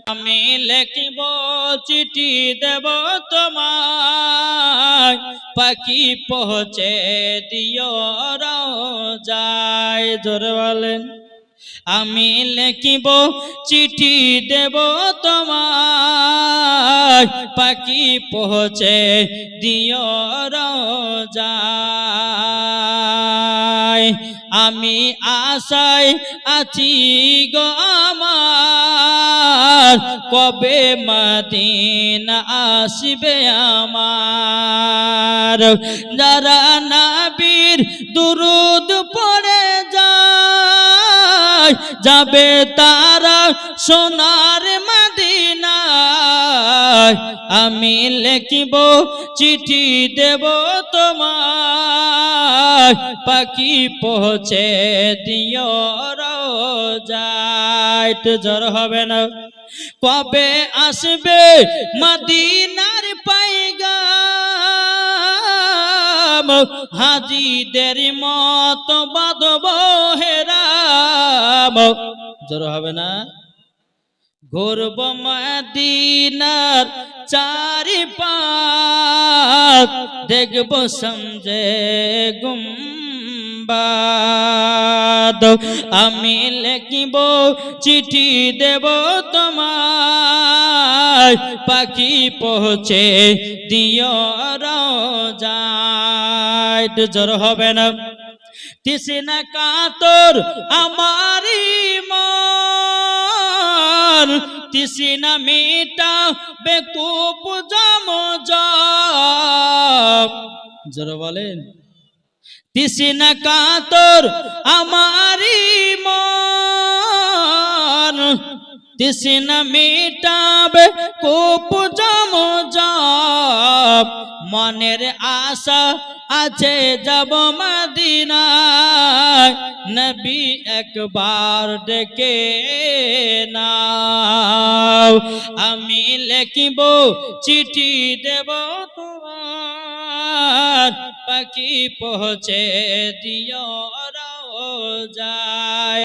আমি লিখিব চিঠি দেব তোমায়, পাখি পৌঁছে দিও রোজায়। জোরে বলেন। আমি লিখিব চিঠি দেব তোমায়, পাখি পৌঁছে দিও রোজায়। আমি আশায় আছি গো আমার, কবে মদিনা আসবে আমার। যারা নবীর দুরূদ পড়ে যায়, যাবে তারা সোনার মদিনায়। আমি লিখিব চিঠি দেব তোমায়, পাখি পৌঁছে দিও রোজায়। একটু জ্বর হবে না? কবে আসবে মদিনার পাইগাম, হাজিদের মত বাঁধব হেরাম। জ্বর হবে না? ঘুরব মদিনার চারিপাশ, দেখব সমঝে গুম্বাদ। আমি লিখিব চিঠি দেব তোমায়, পাখি পৌঁছে দিও রোজায়। জ্বর হবে না? তৃষ্ণা কাতর আমারি মন, তৃষ্ণা মিটাবে কূপ জম জম। জোরে বলেন। তৃষ্ণা কাতর আমারি মন, তৃষ্ণা মিটাবে কূপ জম জম। মনের আশা আছে যাব মদিনায়, নবী একবার ডেকে নাও। আমি লিখিব চিঠি দেব তোমার, পাখি পৌঁছে দিও রোজায়।